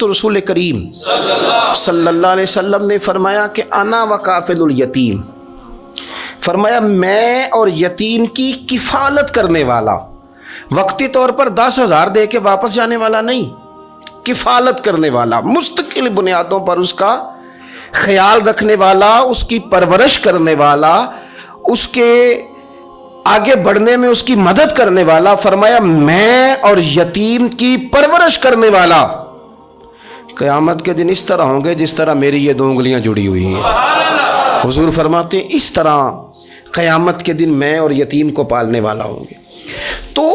تو رسول کریم صلی اللہ علیہ وسلم نے فرمایا کہ انا وکافل الیتیم، فرمایا میں اور یتیم کی کفالت کرنے والا، وقتی طور پر 10,000 دے کے واپس جانے والا نہیں، کفالت کرنے والا، مستقل بنیادوں پر اس کا خیال رکھنے والا، اس کی پرورش کرنے والا، اس کے آگے بڑھنے میں اس کی مدد کرنے والا۔ فرمایا میں اور یتیم کی پرورش کرنے والا قیامت کے دن اس طرح ہوں گے جس طرح میری یہ 2 انگلیاں جڑی ہوئی ہیں۔ حضور فرماتے ہیں اس طرح قیامت کے دن میں اور یتیم کو پالنے والا ہوں گے۔ تو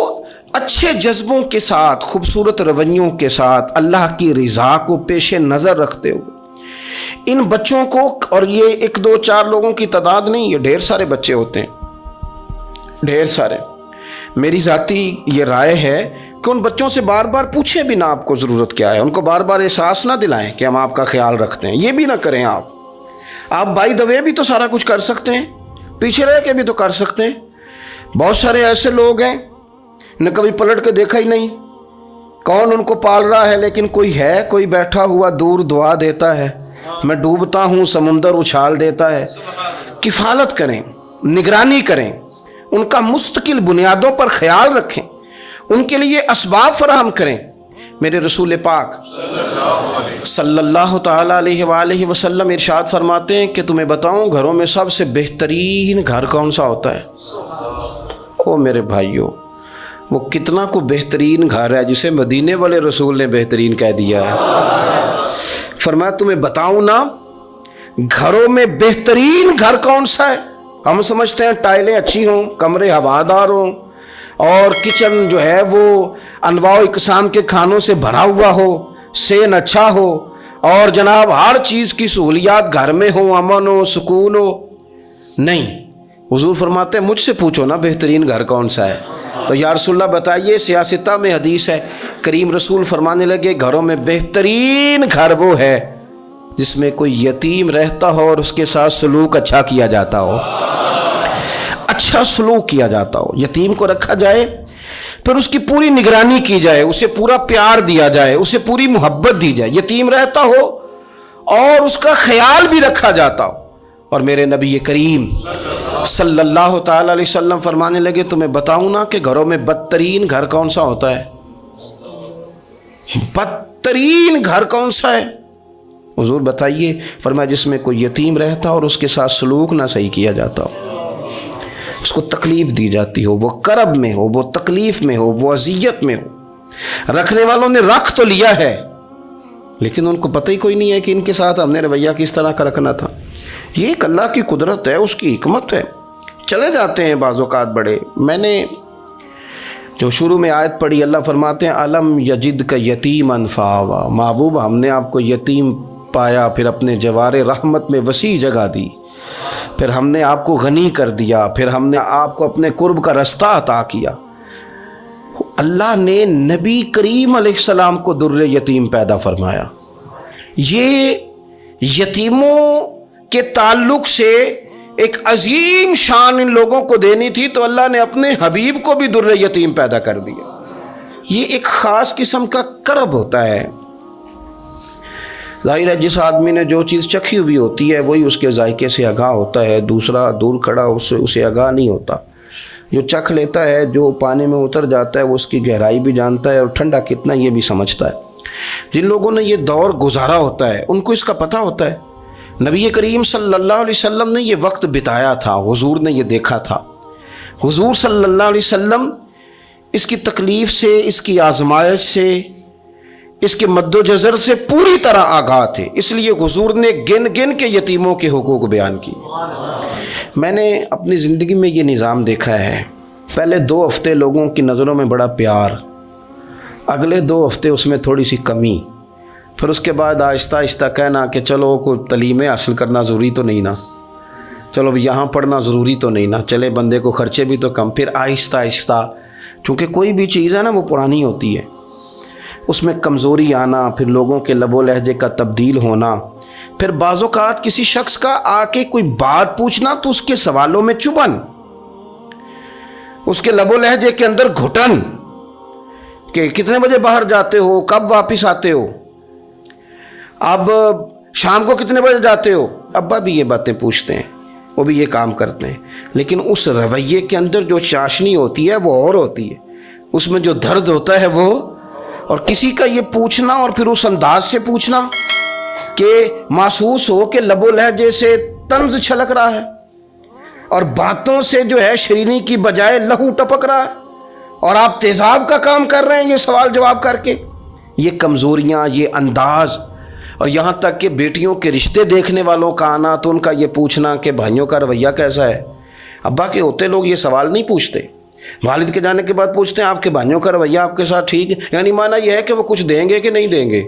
اچھے جذبوں کے ساتھ، خوبصورت رویوں کے ساتھ، اللہ کی رضا کو پیش نظر رکھتے ہوئے ان بچوں کو، اور یہ 1 2 4 لوگوں کی تعداد نہیں، یہ ڈھیر سارے بچے ہوتے ہیں، ڈھیر سارے۔ میری ذاتی یہ رائے ہے کہ ان بچوں سے بار بار پوچھیں بھی نہ آپ کو ضرورت کیا ہے، ان کو بار بار احساس نہ دلائیں کہ ہم آپ کا خیال رکھتے ہیں، یہ بھی نہ کریں۔ آپ بائی دا وے بھی تو سارا کچھ کر سکتے ہیں، پیچھے رہ کے بھی تو کر سکتے ہیں۔ بہت سارے ایسے لوگ ہیں نہ کبھی پلٹ کے دیکھا ہی نہیں، کون ان کو پال رہا ہے، لیکن کوئی ہے، کوئی بیٹھا ہوا دور دعا دیتا ہے، میں ڈوبتا ہوں سمندر اچھال دیتا ہے۔ کفالت کریں، نگرانی کریں، ان کا مستقل بنیادوں پر خیال رکھیں، ان کے لیے اسباب فراہم کریں۔ میرے رسول پاک صلی اللہ تعالیٰ علیہ وآلہ وسلم ارشاد فرماتے ہیں کہ تمہیں بتاؤں گھروں میں سب سے بہترین گھر کون سا ہوتا ہے؟ او میرے بھائیوں، وہ کتنا کو بہترین گھر ہے جسے مدینے والے رسول نے بہترین کہہ دیا ہے۔ فرمایا تمہیں بتاؤں نا گھروں میں بہترین گھر کون سا ہے؟ ہم سمجھتے ہیں ٹائلیں اچھی ہوں، کمرے ہوادار ہوں، اور کچن جو ہے وہ انواع و اقسام کے کھانوں سے بھرا ہوا ہو، سین اچھا ہو، اور جناب ہر چیز کی سہولیات گھر میں ہو، امن ہو، سکون ہو۔ نہیں، حضور فرماتے ہیں مجھ سے پوچھو نا بہترین گھر کون سا ہے؟ تو یا رسول اللہ بتائیے، سیاستہ میں حدیث ہے، کریم رسول فرمانے لگے گھروں میں بہترین گھر وہ ہے جس میں کوئی یتیم رہتا ہو اور اس کے ساتھ سلوک اچھا کیا جاتا ہو، اچھا سلوک کیا جاتا ہو، یتیم کو رکھا جائے، پھر اس کی پوری نگرانی کی جائے، اسے پورا پیار دیا جائے، اسے پوری محبت دی جائے، یتیم رہتا ہو اور اس کا خیال بھی رکھا جاتا ہو۔ اور میرے نبی کریم صلی اللہ تعالی علیہ وسلم فرمانے لگے تمہیں بتاؤں نا کہ گھروں میں بدترین گھر کون سا ہوتا ہے؟ بدترین گھر کون سا ہے؟ حضور بتائیے، فرمایا جس میں کوئی یتیم رہتا اور اس کے ساتھ سلوک نہ صحیح کیا جاتا ہو، اس کو تکلیف دی جاتی ہو، وہ کرب میں ہو، وہ تکلیف میں ہو، وہ اذیت میں ہو، رکھنے والوں نے رکھ تو لیا ہے لیکن ان کو پتہ ہی کوئی نہیں ہے کہ ان کے ساتھ ہم نے رویہ کس طرح کا رکھنا تھا۔ یہ ایک اللہ کی قدرت ہے، اس کی حکمت ہے۔ چلے جاتے ہیں بعض اوقات بڑے، میں نے جو شروع میں آیت پڑھی، اللہ فرماتے ہیں الم یجد کا یتیما فآویٰ، محبوب ہم نے آپ کو یتیم پایا، پھر اپنے جوار رحمت میں وسیع جگہ دی، پھر ہم نے آپ کو غنی کر دیا، پھر ہم نے آپ کو اپنے قرب کا رستہ عطا کیا۔ اللہ نے نبی کریم علیہ السلام کو در یتیم پیدا فرمایا۔ یہ یتیموں کے تعلق سے ایک عظیم شان ان لوگوں کو دینی تھی، تو اللہ نے اپنے حبیب کو بھی در یتیم پیدا کر دیا۔ یہ ایک خاص قسم کا کرب ہوتا ہے۔ ظاہر ہے جس آدمی نے جو چیز چکھی ہوئی ہوتی ہے وہی اس کے ذائقے سے آگاہ ہوتا ہے، دوسرا دور کھڑا اسے آگاہ نہیں ہوتا۔ جو چکھ لیتا ہے، جو پانی میں اتر جاتا ہے، وہ اس کی گہرائی بھی جانتا ہے اور ٹھنڈا کتنا یہ بھی سمجھتا ہے۔ جن لوگوں نے یہ دور گزارا ہوتا ہے ان کو اس کا پتہ ہوتا ہے۔ نبی کریم صلی اللہ علیہ وسلم نے یہ وقت بتایا تھا، حضور نے یہ دیکھا تھا۔ حضور صلی اللہ علیہ وسلم اس کی تکلیف سے، اس کی آزمائش سے، اس کے مد و جزر سے پوری طرح آگاہ تھے، اس لیے حضور نے گن گن کے یتیموں کے حقوق بیان کی۔ میں نے اپنی زندگی میں یہ نظام دیکھا ہے، پہلے 2 ہفتے لوگوں کی نظروں میں بڑا پیار، اگلے 2 ہفتے اس میں تھوڑی سی کمی، پھر اس کے بعد آہستہ آہستہ کہنا کہ چلو کوئی تعلیمیں حاصل کرنا ضروری تو نہیں نا، چلو یہاں پڑھنا ضروری تو نہیں نا، چلے بندے کو خرچے بھی تو کم، پھر آہستہ آہستہ، کیونکہ کوئی بھی چیز ہے نا وہ پرانی ہوتی ہے، اس میں کمزوری آنا، پھر لوگوں کے لب و لہجے کا تبدیل ہونا، پھر بعض اوقات کسی شخص کا آ کے کوئی بات پوچھنا تو اس کے سوالوں میں چبھن، اس کے لب و لہجے کے اندر گھٹن کہ کتنے بجے باہر جاتے ہو، کب واپس آتے ہو، اب شام کو کتنے بجے جاتے ہو. ابا بھی یہ باتیں پوچھتے ہیں، وہ بھی یہ کام کرتے ہیں، لیکن اس رویے کے اندر جو چاشنی ہوتی ہے وہ اور ہوتی ہے، اس میں جو درد ہوتا ہے وہ. اور کسی کا یہ پوچھنا اور پھر اس انداز سے پوچھنا کہ محسوس ہو کہ لب و لہجے سے طنز چھلک رہا ہے اور باتوں سے جو ہے شیرینی کی بجائے لہو ٹپک رہا ہے، اور آپ تیزاب کا کام کر رہے ہیں یہ سوال جواب کر کے. یہ کمزوریاں، یہ انداز، اور یہاں تک کہ بیٹیوں کے رشتے دیکھنے والوں کا آنا تو ان کا یہ پوچھنا کہ بھائیوں کا رویہ کیسا ہے. ابا کے ہوتے لوگ یہ سوال نہیں پوچھتے، والد کے جانے کے بعد پوچھتے ہیں آپ کے بھائیوں کا رویہ آپ کے ساتھ ٹھیک ہے. یعنی معنی یہ ہے کہ وہ کچھ دیں گے کہ نہیں دیں گے،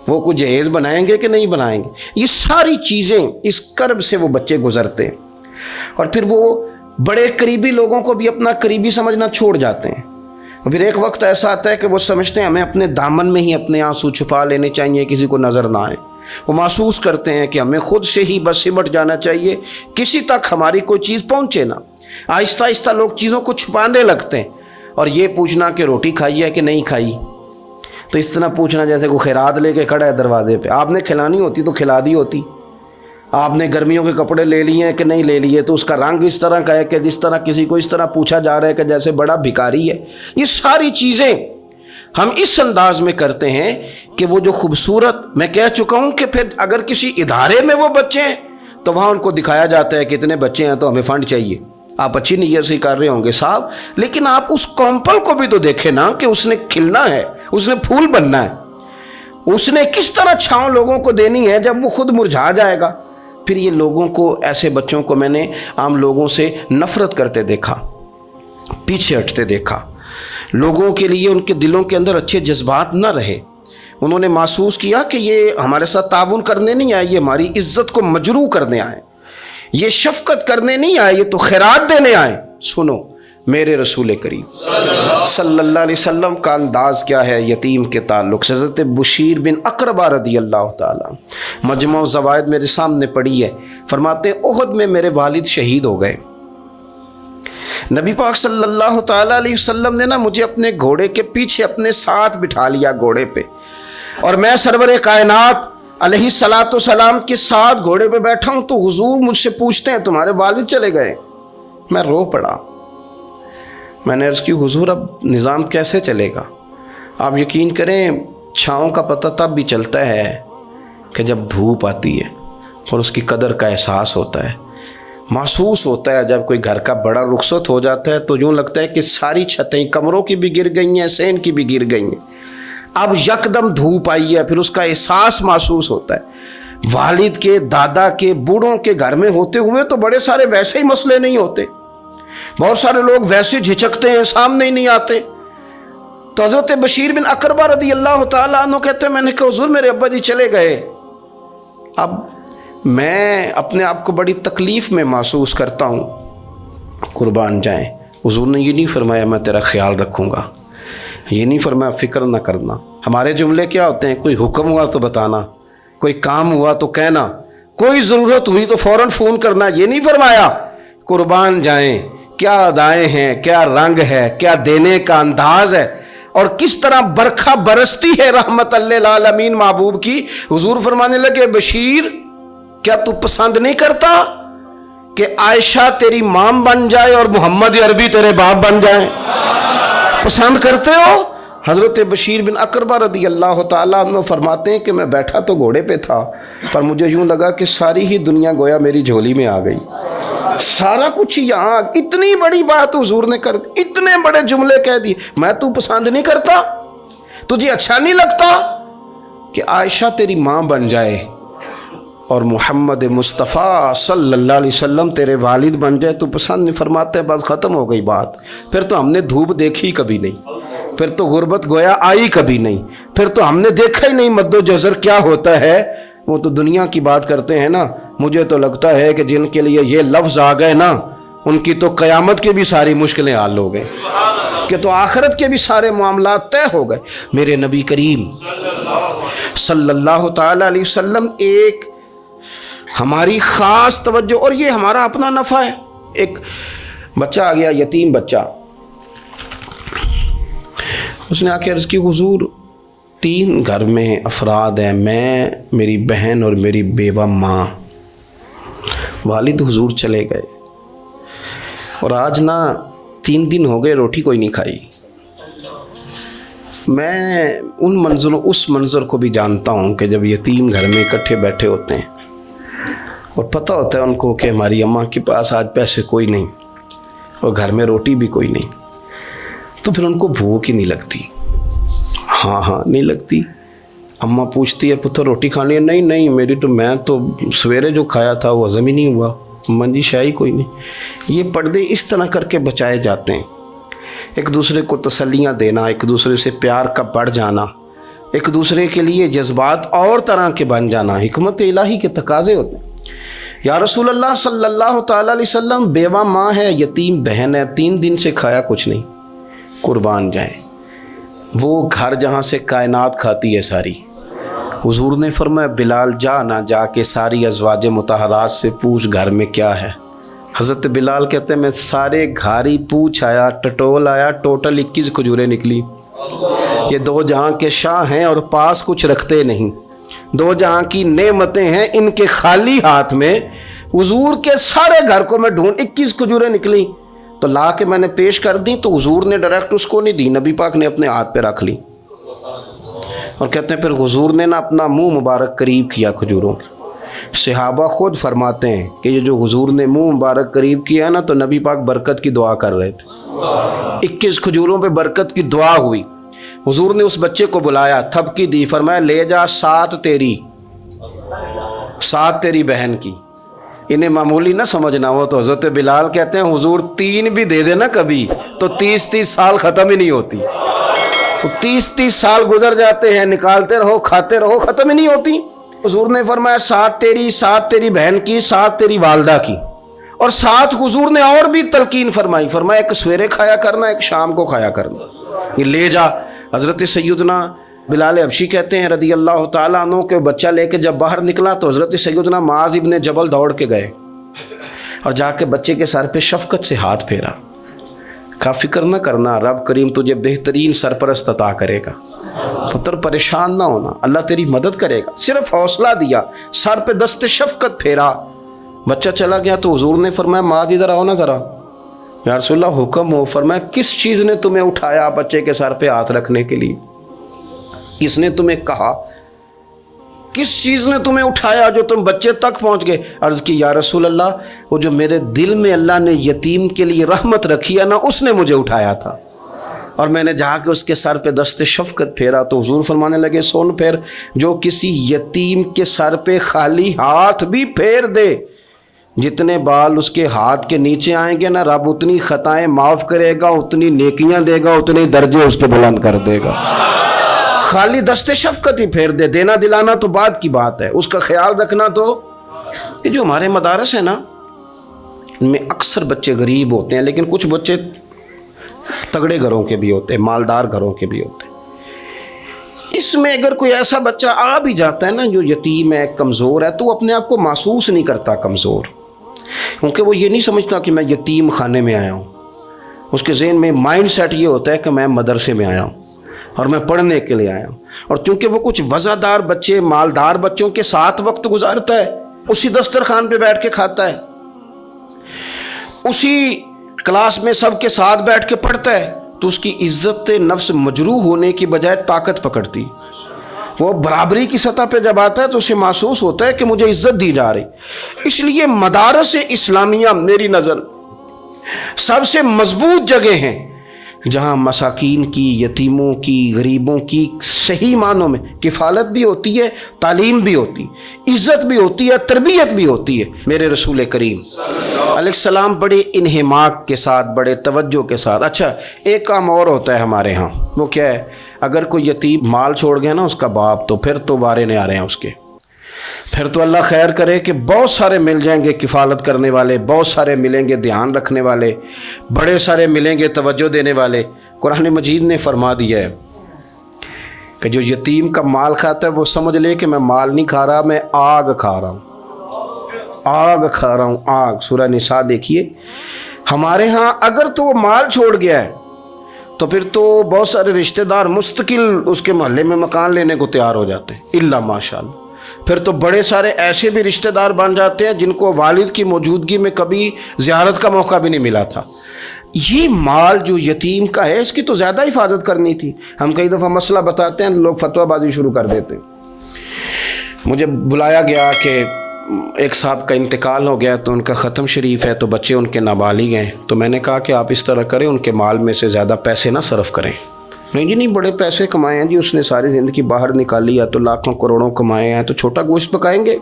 وہ کچھ جہیز بنائیں گے کہ نہیں بنائیں گے. یہ ساری چیزیں اس کرب سے وہ بچے گزرتے ہیں، اور پھر وہ بڑے قریبی لوگوں کو بھی اپنا قریبی سمجھنا چھوڑ جاتے ہیں. اور پھر ایک وقت ایسا آتا ہے کہ وہ سمجھتے ہیں ہمیں اپنے دامن میں ہی اپنے آنسو چھپا لینے چاہیے، کسی کو نظر نہ آئے. وہ محسوس کرتے ہیں کہ ہمیں خود سے ہی بس سمٹ جانا چاہیے، کسی تک ہماری کوئی چیز پہنچے نہ. آہستہ آہستہ لوگ چیزوں کو چھپانے لگتے ہیں، اور یہ پوچھنا کہ روٹی کھائی ہے کہ نہیں کھائی، تو اس طرح پوچھنا جیسے کوئی خیرات لے کے کھڑا ہے دروازے پہ. آپ نے کھلانی ہوتی تو کھلا دی ہوتی. آپ نے گرمیوں کے کپڑے لے لیے ہیں کہ نہیں لے لیے، تو اس کا رنگ اس طرح کا ہے کہ جس طرح کسی کو اس طرح پوچھا جا رہا ہے کہ جیسے بڑا بھکاری ہے. یہ ساری چیزیں ہم اس انداز میں کرتے ہیں کہ وہ جو خوبصورت، میں کہہ چکا ہوں کہ پھر اگر کسی ادارے میں وہ بچے ہیں تو وہاں ان کو دکھایا جاتا ہے کہ اتنے بچے ہیں تو ہمیں فنڈ چاہیے. آپ اچھی نیت سے کر رہے ہوں گے صاحب، لیکن آپ اس کومپل کو بھی تو دیکھیں نا کہ اس نے کھلنا ہے، اس نے پھول بننا ہے، اس نے کس طرح چھاؤں لوگوں کو دینی ہے جب وہ خود مرجھا جائے گا. پھر یہ لوگوں کو، ایسے بچوں کو میں نے عام لوگوں سے نفرت کرتے دیکھا، پیچھے ہٹتے دیکھا. لوگوں کے لیے ان کے دلوں کے اندر اچھے جذبات نہ رہے. انہوں نے محسوس کیا کہ یہ ہمارے ساتھ تعاون کرنے نہیں آئے، یہ ہماری عزت کو مجروح کرنے آئے، یہ شفقت کرنے نہیں آئے، یہ تو خیرات دینے آئے. سنو میرے رسول کریم صلی اللہ علیہ وسلم کا انداز کیا ہے یتیم کے تعلق سے. حضرت بشیر بن اقربہ رضی اللہ تعالیٰ، مجموع زوائد میرے سامنے پڑھی ہے، فرماتے ہیں احد میں میرے والد شہید ہو گئے. نبی پاک صلی اللہ تعالیٰ علیہ وسلم نے مجھے اپنے گھوڑے کے پیچھے اپنے ساتھ بٹھا لیا گھوڑے پہ، اور میں سرور کائنات علیہ الصلاۃ والسلام کے ساتھ گھوڑے پہ بیٹھا ہوں. تو حضور مجھ سے پوچھتے ہیں تمہارے والد چلے گئے. میں رو پڑا. میں نے عرض کی حضور اب نظام کیسے چلے گا؟ آپ یقین کریں چھاؤں کا پتہ تب بھی چلتا ہے کہ جب دھوپ آتی ہے اور اس کی قدر کا احساس ہوتا ہے. محسوس ہوتا ہے جب کوئی گھر کا بڑا رخصت ہو جاتا ہے تو یوں لگتا ہے کہ ساری چھتیں کمروں کی بھی گر گئی ہیں، سین کی بھی گر گئی ہیں. اب یکدم دھوپ آئی ہے، پھر اس کا احساس محسوس ہوتا ہے. والد کے، دادا کے، بوڑھوں کے گھر میں ہوتے ہوئے تو بڑے سارے ویسے ہی مسئلے نہیں ہوتے، بہت سارے لوگ ویسے جھجکتے ہیں، سامنے ہی نہیں آتے. تو حضرت بشیر بن اقربہ رضی اللہ تعالیٰ عنہ کہتے ہیں میں نے کہا حضور میرے ابا جی چلے گئے. اب میں اپنے آپ کو بڑی تکلیف میں محسوس کرتا ہوں. قربان جائیں، حضور نے یہ نہیں فرمایا میں تیرا خیال رکھوں گا، یہ نہیں فرمایا فکر نہ کرنا. ہمارے جملے کیا ہوتے ہیں؟ کوئی حکم ہوا تو بتانا، کوئی کام ہوا تو کہنا، کوئی ضرورت ہوئی تو فوراً فون کرنا. یہ نہیں فرمایا. قربان جائیں کیا ادائیں ہیں، کیا رنگ ہے، کیا دینے کا انداز ہے، اور کس طرح برکھا برستی ہے رحمت للعالمین محبوب کی. حضور فرمانے لگے بشیر کیا تو پسند نہیں کرتا کہ عائشہ تیری ماں بن جائے اور محمد عربی تیرے باپ بن جائیں؟ پسند کرتے ہو؟ حضرت بشیر بن اقربہ رضی اللہ تعالیٰ عنہ فرماتے ہیں کہ میں بیٹھا تو گھوڑے پہ تھا، پر مجھے یوں لگا کہ ساری ہی دنیا گویا میری جھولی میں آ گئی، سارا کچھ یہاں. اتنی بڑی بات حضور نے کر دی، اتنے بڑے جملے کہہ دیے. میں تو پسند نہیں کرتا؟ تجھے اچھا نہیں لگتا کہ عائشہ تیری ماں بن جائے اور محمد مصطفیٰ صلی اللہ علیہ وسلم تیرے والد بن جائے؟ تو پسند نہیں. فرماتے بس ختم ہو گئی بات. پھر تو ہم نے دھوپ دیکھی کبھی نہیں، پھر تو غربت گویا آئی کبھی نہیں، پھر تو ہم نے دیکھا ہی نہیں مد و جزر کیا ہوتا ہے. وہ تو دنیا کی بات کرتے ہیں نا. مجھے تو لگتا ہے کہ جن کے لیے یہ لفظ آ گئے نا ان کی تو قیامت کے بھی ساری مشکلیں حل ہو گئے، کہ تو آخرت کے بھی سارے معاملات طے ہو گئے. میرے نبی کریم صلی اللہ تعالیٰ علیہ وسلم ایک ہماری خاص توجہ، اور یہ ہمارا اپنا نفع ہے. ایک بچہ آ گیا، یتیم بچہ. اس نے آ کے عرض کی حضور 3 گھر میں افراد ہیں، میں، میری بہن اور میری بیوہ ماں. والد حضور چلے گئے اور آج نا 3 دن ہو گئے روٹی کوئی نہیں کھائی. میں اس منظر کو بھی جانتا ہوں کہ جب یتیم گھر میں اکٹھے بیٹھے ہوتے ہیں اور پتہ ہوتا ہے ان کو کہ ہماری اماں کے پاس آج پیسے کوئی نہیں اور گھر میں روٹی بھی کوئی نہیں، تو پھر ان کو بھوک ہی نہیں لگتی. ہاں نہیں لگتی. اماں پوچھتی ہے پتر روٹی کھانی ہے؟ نہیں میری تو، میں تو سویرے جو کھایا تھا وہ ہضم ہی نہیں ہوا. اماں جی شاہی کوئی نہیں. یہ پردے اس طرح کر کے بچائے جاتے ہیں. ایک دوسرے کو تسلیاں دینا، ایک دوسرے سے پیار کا بڑھ جانا، ایک دوسرے کے لیے جذبات اور طرح کے بن جانا حکمت الہی کے تقاضے ہوتے ہیں. یا رسول اللہ صلی اللہ تعالیٰ علیہ وسلم بیوہ ماں ہے، یتیم بہن ہے، 3 دن سے کھایا کچھ نہیں. قربان جائیں وہ گھر جہاں سے کائنات کھاتی ہے ساری. حضور نے فرمایا بلال جا کے ساری ازواج مطہرات سے پوچھ گھر میں کیا ہے. حضرت بلال کہتے ہیں میں سارے گھاری پوچھ آیا، ٹٹول آیا، ٹوٹل 21 کھجوریں نکلی. یہ 2 جہاں کے شاہ ہیں اور پاس کچھ رکھتے نہیں، 2 جہاں کی نعمتیں ہیں، ان کے خالی ہاتھ میں حضور کے سارے گھر کو میں ڈھونڈ 21 کھجوریں نکلی تو لا کے میں نے پیش کر دی. تو حضور نے ڈائریکٹ اس کو نہیں دی، نبی پاک نے اپنے ہاتھ پہ رکھ لی. اور کہتے ہیں پھر حضور نے نا اپنا منہ مبارک قریب کیا کھجوروں کے. صحابہ خود فرماتے ہیں کہ یہ جو حضور نے منہ مبارک قریب کیا نا تو نبی پاک برکت کی دعا کر رہے تھے. 21 کھجوروں پہ برکت کی دعا ہوئی. حضور نے اس بچے کو بلایا، تھپکی دی، فرمایا لے جا 7 تیری بہن کی. انہیں معمولی نہ سمجھنا ہو. تو حضرت بلال کہتے ہیں حضور 3 بھی دے دینا کبھی تو 30 سال ختم ہی نہیں ہوتی. 30 سال گزر جاتے ہیں، نکالتے رہو، کھاتے رہو، ختم ہی نہیں ہوتی. حضور نے فرمایا 7 تیری بہن کی، 7 تیری والدہ کی، اور 7 حضور نے اور بھی تلقین فرمائی. فرمایا ایک سویرے کھایا کرنا، ایک شام کو کھایا کرنا. یہ لے جا. حضرت سیدنا بلال حبشی کہتے ہیں رضی اللہ تعالیٰ عنہ کہ بچہ لے کے جب باہر نکلا تو حضرت سیدنا معاذ ابن جبل دوڑ کے گئے اور جا کے بچے کے سر پہ شفقت سے ہاتھ پھیرا. کا فکر نہ کرنا، رب کریم تجھے بہترین سرپرست عطا کرے گا. پتر پریشان نہ ہونا، اللہ تیری مدد کرے گا. صرف حوصلہ دیا، سر پہ دست شفقت پھیرا. بچہ چلا گیا تو حضور نے فرمایا معاذ ادھر آؤ نا ذرا. یا رسول اللہ حکم ہو. فرمایا کس چیز نے تمہیں اٹھایا بچے کے سر پہ ہاتھ رکھنے کے لیے؟ کس نے تمہیں کہا؟ کس چیز نے تمہیں اٹھایا جو تم بچے تک پہنچ گئے؟ عرض کی یا رسول اللہ وہ جو میرے دل میں اللہ نے یتیم کے لیے رحمت رکھی ہے نا، اس نے مجھے اٹھایا تھا اور میں نے جا کے اس کے سر پہ دست شفقت پھیرا. تو حضور فرمانے لگے سن پھر، جو کسی یتیم کے سر پہ خالی ہاتھ بھی پھیر دے، جتنے بال اس کے ہاتھ کے نیچے آئیں گے نا، رب اتنی خطائیں معاف کرے گا، اتنی نیکیاں دے گا، اتنے درجے اس کے بلند کر دے گا. خالی دست شفقت ہی پھیر دے. دینا دلانا تو بعد کی بات ہے، اس کا خیال رکھنا. تو یہ جو ہمارے مدارس ہیں نا، ان میں اکثر بچے غریب ہوتے ہیں، لیکن کچھ بچے تگڑے گھروں کے بھی ہوتے ہیں، مالدار گھروں کے بھی ہوتے ہیں. اس میں اگر کوئی ایسا بچہ آ بھی جاتا ہے نا جو یتیم ہے، کمزور ہے، تو وہ اپنے آپ کو محسوس نہیں کرتا کمزور، کیونکہ وہ یہ نہیں سمجھتا کہ میں یتیم خانے میں آیا ہوں. اس کے ذہن میں مائنڈ سیٹ یہ ہوتا ہے کہ میں مدرسے میں آیا ہوں اور میں پڑھنے کے لیے آیا ہوں. اور چونکہ وہ کچھ وزادار بچے، مالدار بچوں کے ساتھ وقت گزارتا ہے، اسی دسترخوان پہ بیٹھ کے کھاتا ہے، اسی کلاس میں سب کے ساتھ بیٹھ کے پڑھتا ہے، تو اس کی عزت نفس مجروح ہونے کی بجائے طاقت پکڑتی. وہ برابری کی سطح پہ جب آتا ہے تو اسے محسوس ہوتا ہے کہ مجھے عزت دی جا رہی. اس لیے مدارس اسلامیہ میری نظر سب سے مضبوط جگہ ہیں جہاں مساکین کی، یتیموں کی، غریبوں کی صحیح معنوں میں کفالت بھی ہوتی ہے، تعلیم بھی ہوتی ہے، عزت بھی ہوتی ہے، تربیت بھی ہوتی ہے. میرے رسول کریم علیہ السلام بڑے انہماک کے ساتھ، بڑے توجہ کے ساتھ. اچھا ایک کام اور ہوتا ہے ہمارے ہاں، وہ کیا ہے؟ اگر کوئی یتیم مال چھوڑ گیا نا اس کا باپ، تو پھر تو وارے نہیں آ رہے ہیں اس کے. پھر تو اللہ خیر کرے کہ بہت سارے مل جائیں گے کفالت کرنے والے، بہت سارے ملیں گے دھیان رکھنے والے، بڑے سارے ملیں گے توجہ دینے والے. قرآن مجید نے فرما دیا ہے کہ جو یتیم کا مال کھاتا ہے وہ سمجھ لے کہ میں مال نہیں کھا رہا، میں آگ کھا رہا ہوں، آگ کھا رہا ہوں، آگ. سورہ نساء دیکھیے ہمارے ہاں اگر تو وہ مال چھوڑ گیا ہے تو پھر تو بہت سارے رشتہ دار مستقل اس کے محلے میں مکان لینے کو تیار ہو جاتے ہیں، الا ماشاء اللہ۔ پھر تو بڑے سارے ایسے بھی رشتہ دار بن جاتے ہیں جن کو والد کی موجودگی میں کبھی زیارت کا موقع بھی نہیں ملا تھا۔ یہ مال جو یتیم کا ہے اس کی تو زیادہ حفاظت کرنی تھی۔ ہم کئی دفعہ مسئلہ بتاتے ہیں، لوگ فتویٰ بازی شروع کر دیتے ہیں۔ مجھے بلایا گیا کہ ایک صاحب کا انتقال ہو گیا تو ان کا ختم شریف ہے، تو بچے ان کے نابالغ ہیں، تو میں نے کہا کہ آپ اس طرح کریں، ان کے مال میں سے زیادہ پیسے نہ صرف کریں۔ نہیں جی نہیں، بڑے پیسے کمائے ہیں جی، اس نے ساری زندگی باہر نکالی، یا تو لاکھوں کروڑوں کمائے ہیں، تو چھوٹا گوشت پکائیں گے،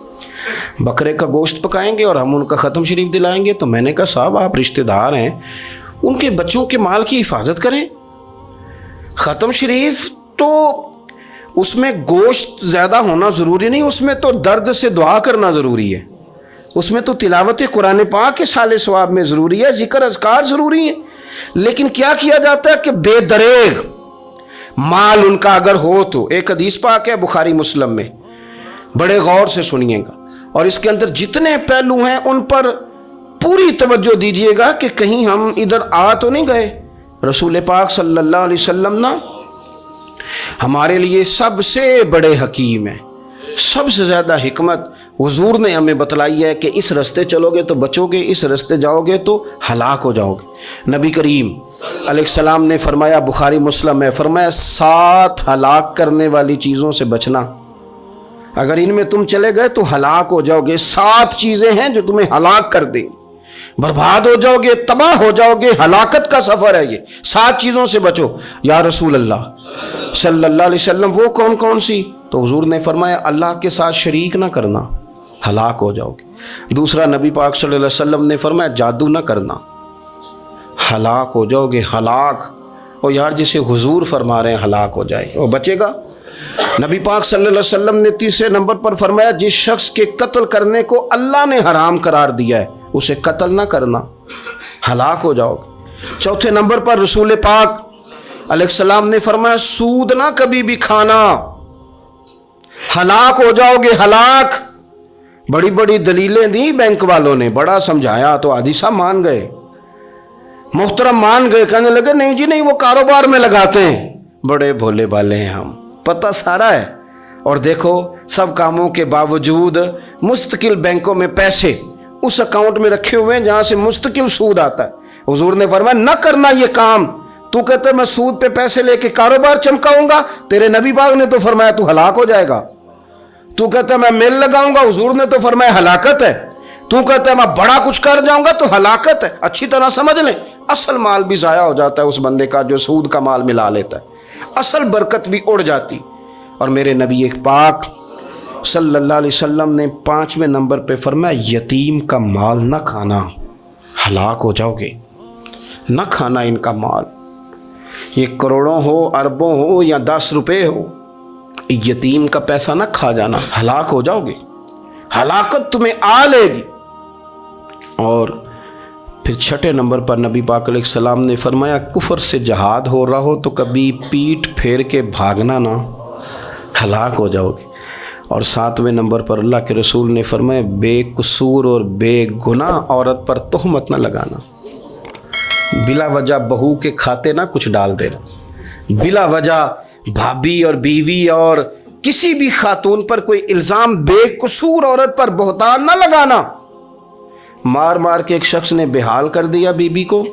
بکرے کا گوشت پکائیں گے اور ہم ان کا ختم شریف دلائیں گے۔ تو میں نے کہا صاحب آپ رشتہ دار ہیں، ان کے بچوں کے مال کی حفاظت کریں۔ ختم شریف تو اس میں گوشت زیادہ ہونا ضروری نہیں، اس میں تو درد سے دعا کرنا ضروری ہے، اس میں تو تلاوت قرآن پاک کے سال ثواب میں ضروری ہے، ذکر اذکار ضروری ہے۔ لیکن کیا کیا جاتا ہے کہ بے دریغ مال ان کا اگر ہو تو، ایک حدیث پاک ہے بخاری مسلم میں، بڑے غور سے سنیے گا اور اس کے اندر جتنے پہلو ہیں ان پر پوری توجہ دیجیے گا کہ کہیں ہم ادھر آ تو نہیں گئے۔ رسول پاک صلی اللہ علیہ وسلم نا ہمارے لیے سب سے بڑے حکیم ہیں، سب سے زیادہ حکمت حضور نے ہمیں بتلائی ہے کہ اس رستے چلو گے تو بچو گے، اس رستے جاؤ گے تو ہلاک ہو جاؤ گے۔ نبی کریم علیہ السلام نے فرمایا، بخاری مسلم ہے، فرمایا 7 ہلاک کرنے والی چیزوں سے بچنا، اگر ان میں تم چلے گئے تو ہلاک ہو جاؤ گے۔ 7 چیزیں ہیں جو تمہیں ہلاک کر دیں گی، برباد ہو جاؤ گے، تباہ ہو جاؤ گے، ہلاکت کا سفر ہے یہ، 7 چیزوں سے بچو۔ یا رسول اللہ صلی اللہ علیہ وسلم وہ کون کون سی؟ تو حضور نے فرمایا اللہ کے ساتھ شریک نہ کرنا، ہلاک ہو جاؤ گے۔ دوسرا نبی پاک صلی اللہ علیہ وسلم نے فرمایا جادو نہ کرنا، ہلاک ہو جاؤ گے، ہلاک۔ اور یار جسے حضور فرما رہے ہیں ہلاک ہو جائے وہ بچے گا؟ نبی پاک صلی اللہ علیہ وسلم نے تیسرے نمبر پر فرمایا جس شخص کے قتل کرنے کو اللہ نے حرام قرار دیا ہے اسے قتل نہ کرنا، ہلاک ہو جاؤ گے۔ چوتھے نمبر پر رسول پاک علیہ السلام نے فرمایا سود نہ کبھی بھی کھانا، ہلاک ہو جاؤ گے، ہلاک۔ بڑی بڑی دلیلیں دی بینک والوں نے، بڑا سمجھایا تو عادی صاحب مان گئے، محترم مان گئے، کہنے لگے نہیں جی نہیں وہ کاروبار میں لگاتے ہیں۔ بڑے بھولے بالے ہیں ہم، پتہ سارا ہے۔ اور دیکھو سب کاموں کے باوجود مستقل بینکوں میں پیسے اس اکاؤنٹ میں رکھے ہوئے ہیں جہاں سے مستقل سود آتا ہے۔ حضور نے فرمایا نہ کرنا یہ کام۔ تو کہتا ہے میں سود پہ پیسے لے کے کاروبار چمکاؤں گا، تیرے نبی پاک نے تو فرمایا تو ہلاک ہو جائے گا۔ تو کہتا ہے میں میل لگاؤں گا، حضور نے تو فرمایا ہلاکت ہے۔ تو کہتا ہے میں بڑا کچھ کر جاؤں گا تو ہلاکت ہے۔ اچھی طرح سمجھ لیں، اصل مال بھی ضائع ہو جاتا ہے اس بندے کا جو سود کا مال ملا لیتا ہے، اصل برکت بھی اڑ جاتی۔ اور میرے نبی پاک صلی اللہ علیہ وسلم نے 5ویں نمبر پہ فرمایا یتیم کا مال نہ کھانا، ہلاک ہو جاؤ گے، نہ کھانا ان کا مال، یہ کروڑوں ہو، اربوں ہو یا 10 روپے ہو، یتیم کا پیسہ نہ کھا جانا، ہلاک ہو جاؤ گے، ہلاکت تمہیں آ لے گی۔ اور پھر 6 نمبر پر نبی پاک علیہ السلام نے فرمایا کفر سے جہاد ہو رہا ہو تو کبھی پیٹھ پھیر کے بھاگنا نہ، ہلاک ہو جاؤ گے۔ اور 7ویں نمبر پر اللہ کے رسول نے فرمایا بے قصور اور بے گناہ عورت پر تہمت نہ لگانا، بلا وجہ بہو کے کھاتے نہ کچھ ڈال دینا، بلا وجہ بھابھی اور بیوی اور کسی بھی خاتون پر کوئی الزام بے قصور عورت پر بہتان نہ لگانا۔ مار مار کے ایک شخص نے بحال کر دیا بیوی کو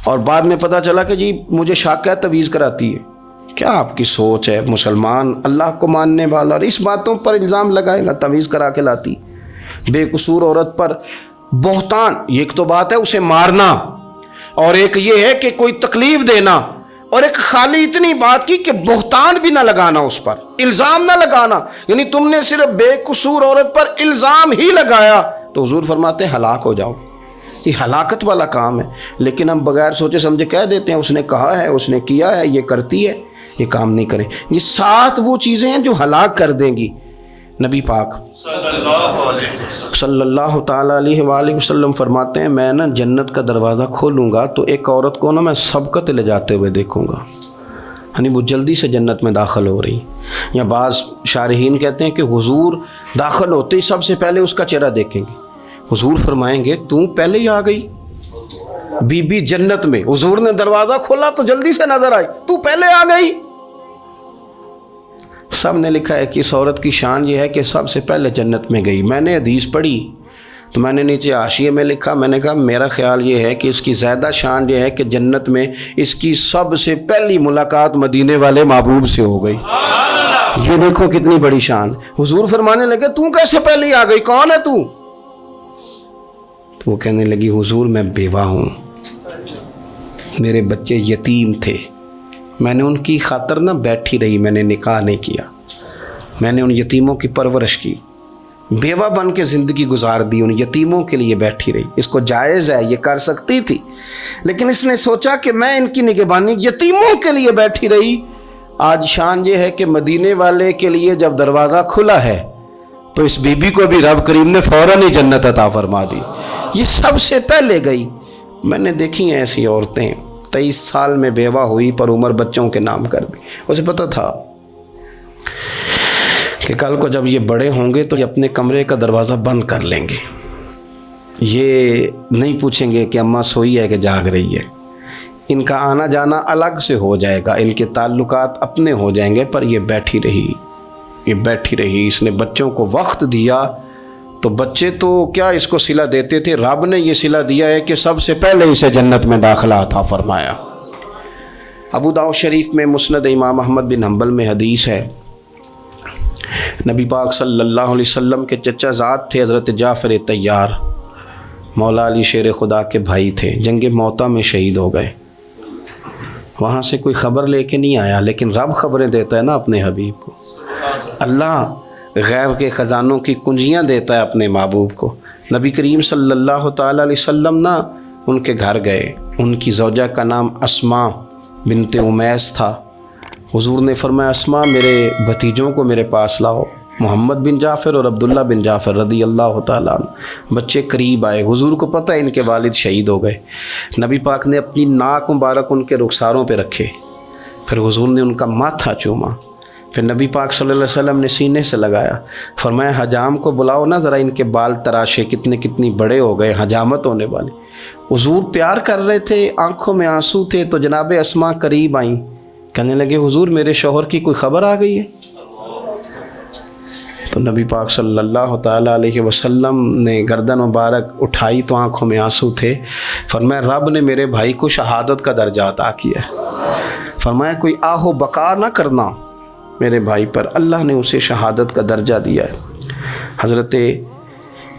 اور بعد میں پتہ چلا کہ جی مجھے شک ہے تعویذ کراتی ہے۔ کیا آپ کی سوچ ہے؟ مسلمان اللہ کو ماننے والا اور اس باتوں پر الزام لگائے گا تعویذ کرا کے لاتی؟ بے قصور عورت پر بہتان، یہ ایک تو بات ہے اسے مارنا، اور ایک یہ ہے کہ کوئی تکلیف دینا، اور ایک خالی اتنی بات کی کہ بہتان بھی نہ لگانا، اس پر الزام نہ لگانا، یعنی تم نے صرف بے قصور عورت پر الزام ہی لگایا تو حضور فرماتے ہیں ہلاک ہو جاؤ۔ یہ ہلاکت والا کام ہے، لیکن ہم بغیر سوچے سمجھے کہہ دیتے ہیں اس نے کہا ہے، اس نے کیا ہے، یہ کرتی ہے، یہ کام نہیں کریں۔ یہ 7 وہ چیزیں ہیں جو ہلاک کر دیں گی۔ نبی پاک صلی اللہ تعالیٰ علیہ وآلہ وسلم فرماتے ہیں میں نا جنت کا دروازہ کھولوں گا تو ایک عورت کو نا میں سبقت لے جاتے ہوئے دیکھوں گا، یعنی وہ جلدی سے جنت میں داخل ہو رہی۔ یا بعض شارحین کہتے ہیں کہ حضور داخل ہوتے ہی سب سے پہلے اس کا چہرہ دیکھیں گے، حضور فرمائیں گے تو پہلے ہی آ گئی، بی بی جنت میں، حضور نے دروازہ کھولا تو جلدی سے نظر آئی، تو پہلے آ گئی۔ سب نے لکھا ہے کہ اس عورت کی شان یہ ہے کہ سب سے پہلے جنت میں گئی۔ میں نے حدیث پڑھی تو میں نے نیچے حاشیے میں لکھا، میں نے کہا میرا خیال یہ ہے کہ اس کی زیادہ شان یہ ہے کہ جنت میں اس کی سب سے پہلی ملاقات مدینے والے محبوب سے ہو گئی۔ یہ دیکھو کتنی بڑی شان۔ حضور فرمانے لگے تو کیسے پہلے آ گئی، کون ہے تو وہ کہنے لگی حضور میں بیوہ ہوں، میرے بچے یتیم تھے، میں نے ان کی خاطر نہ بیٹھی رہی، میں نے نکاح نہیں کیا، میں نے ان یتیموں کی پرورش کی، بیوہ بن کے زندگی گزار دی، ان یتیموں کے لیے بیٹھی رہی۔ اس کو جائز ہے، یہ کر سکتی تھی، لیکن اس نے سوچا کہ میں ان کی نگہبانی یتیموں کے لیے بیٹھی رہی۔ آج شان یہ ہے کہ مدینے والے کے لیے جب دروازہ کھلا ہے تو اس بی بی کو بھی رب کریم نے فوراً ہی جنت عطا فرما دی، یہ سب سے پہلے گئی۔ میں نے دیکھی ہیں ایسی عورتیں 23 سال میں بیوہ ہوئی پر عمر بچوں کے نام کر دی۔ اسے پتہ تھا کہ کل کو جب یہ بڑے ہوں گے تو یہ اپنے کمرے کا دروازہ بند کر لیں گے، یہ نہیں پوچھیں گے کہ اماں سوئی ہے کہ جاگ رہی ہے، ان کا آنا جانا الگ سے ہو جائے گا، ان کے تعلقات اپنے ہو جائیں گے، پر یہ بیٹھی رہی، یہ بیٹھی رہی۔ اس نے بچوں کو وقت دیا تو بچے تو کیا اس کو صلہ دیتے تھے، رب نے یہ صلہ دیا ہے کہ سب سے پہلے اسے جنت میں داخلہ عطا فرمایا۔ ابو داؤد شریف میں مسند امام احمد بن حنبل میں حدیث ہے، نبی پاک صلی اللہ علیہ وسلم کے چچا زاد تھے حضرت جعفر طیار، مولا علی شیر خدا کے بھائی تھے، جنگ موتا میں شہید ہو گئے۔ وہاں سے کوئی خبر لے کے نہیں آیا، لیکن رب خبریں دیتا ہے نا اپنے حبیب کو، اللہ غیب کے خزانوں کی کنجیاں دیتا ہے اپنے محبوب کو۔ نبی کریم صلی اللہ تعالیٰ علیہ وسلم نا ان کے گھر گئے، ان کی زوجہ کا نام اسماء بنت امیس تھا۔ حضور نے فرمایا اسماء میرے بھتیجوں کو میرے پاس لاؤ، محمد بن جعفر اور عبداللہ بن جعفر رضی اللہ تعالیٰ عنہ۔ بچے قریب آئے، حضور کو پتہ ہے ان کے والد شہید ہو گئے، نبی پاک نے اپنی ناک مبارک ان کے رخساروں پہ رکھے، پھر حضور نے ان کا ماتھا چوما، پھر نبی پاک صلی اللہ علیہ وسلم نے سینے سے لگایا، فرمایا حجام کو بلاؤ نا ذرا، ان کے بال تراشے، کتنی بڑے ہو گئے، حجامت ہونے والے۔ حضور پیار کر رہے تھے، آنکھوں میں آنسو تھے، تو جناب اسماء قریب آئیں، کہنے لگے حضور میرے شوہر کی کوئی خبر آ گئی ہے؟ تو نبی پاک صلی اللہ تعالیٰ علیہ وسلم نے گردن مبارک اٹھائی تو آنکھوں میں آنسو تھے، فرمایا رب نے میرے بھائی کو شہادت کا درجہ عطا کیا ہے، فرمایا کوئی آہ و بکا نہ کرنا میرے بھائی پر، اللہ نے اسے شہادت کا درجہ دیا ہے۔ حضرت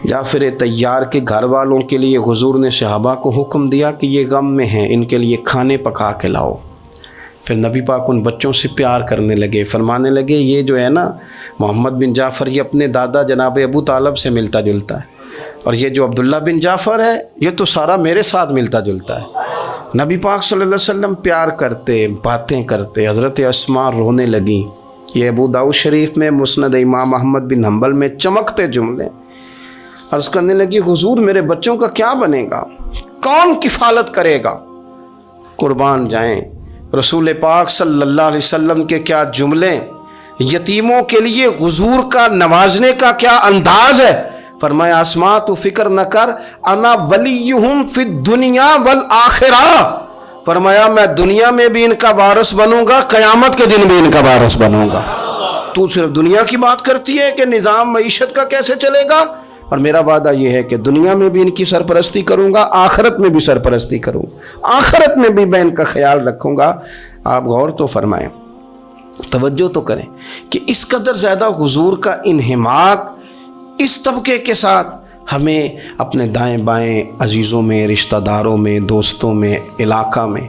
جعفر طیار کے گھر والوں کے لیے حضور نے صحابہ کو حکم دیا کہ یہ غم میں ہیں، ان کے لیے کھانے پکا کے لاؤ۔ پھر نبی پاک ان بچوں سے پیار کرنے لگے، فرمانے لگے یہ جو ہے نا محمد بن جعفر یہ اپنے دادا جناب ابو طالب سے ملتا جلتا ہے، اور یہ جو عبداللہ بن جعفر ہے یہ تو سارا میرے ساتھ ملتا جلتا ہے۔ نبی پاک صلی اللہ علیہ وسلم پیار کرتے، باتیں کرتے، حضرت اسماء رونے لگیں۔ یہ ابو داؤد شریف میں مسند امام احمد بن حنبل میں چمکتے جملے، عرض کرنے لگی حضور میرے بچوں کا کیا بنے گا، کون کفالت کرے گا؟ قربان جائیں رسول پاک صلی اللہ علیہ وسلم کے کیا جملے، یتیموں کے لیے حضور کا نوازنے کا کیا انداز ہے۔ فرمایا اسماء تو فکر نہ کر، انا ولیہم فی الدنیا والآخرہ، فرمایا میں دنیا میں بھی ان کا وارث بنوں گا، قیامت کے دن بھی ان کا وارث بنوں گا۔ تو صرف دنیا کی بات کرتی ہے کہ نظام معیشت کا کیسے چلے گا، اور میرا وعدہ یہ ہے کہ دنیا میں بھی ان کی سرپرستی کروں گا، آخرت میں بھی سرپرستی کروں گا، آخرت میں بھی میں ان کا خیال رکھوں گا۔ آپ غور تو فرمائیں، توجہ تو کریں کہ اس قدر زیادہ حضور کا انہماک اس طبقے کے ساتھ ہمیں اپنے دائیں بائیں عزیزوں میں، رشتہ داروں میں، دوستوں میں، علاقہ میں،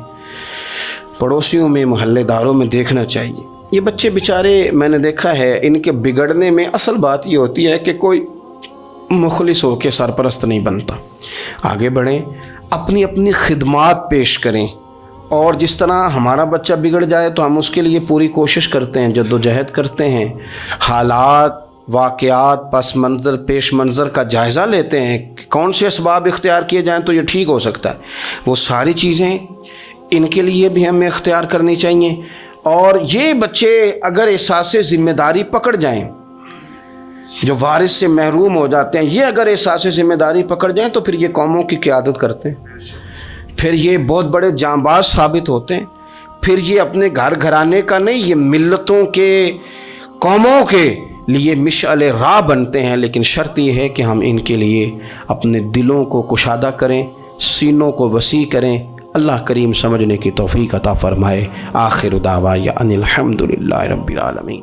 پڑوسیوں میں، محلے داروں میں دیکھنا چاہیے۔ یہ بچے بیچارے میں نے دیکھا ہے ان کے بگڑنے میں اصل بات یہ ہوتی ہے کہ کوئی مخلص ہو کے سرپرست نہیں بنتا۔ آگے بڑھیں، اپنی اپنی خدمات پیش کریں، اور جس طرح ہمارا بچہ بگڑ جائے تو ہم اس کے لیے پوری کوشش کرتے ہیں، جد و جہد کرتے ہیں، حالات، واقعات، پس منظر، پیش منظر کا جائزہ لیتے ہیں کہ کون سے اسباب اختیار کیے جائیں تو یہ ٹھیک ہو سکتا ہے۔ وہ ساری چیزیں ان کے لیے بھی ہمیں اختیار کرنی چاہیے، اور یہ بچے اگر احساس ذمہ داری پکڑ جائیں، جو وارث سے محروم ہو جاتے ہیں، یہ اگر احساس ذمہ داری پکڑ جائیں تو پھر یہ قوموں کی قیادت کرتے ہیں، پھر یہ بہت بڑے جانباز ثابت ہوتے ہیں، پھر یہ اپنے گھر گھرانے کا نہیں، یہ ملتوں کے، قوموں کے لیے مشعل راہ بنتے ہیں۔ لیکن شرط یہ ہے کہ ہم ان کے لیے اپنے دلوں کو کشادہ کریں، سینوں کو وسیع کریں۔ اللہ کریم سمجھنے کی توفیق عطا فرمائے۔ آخر دعوانا ان الحمد للہ رب العالمین۔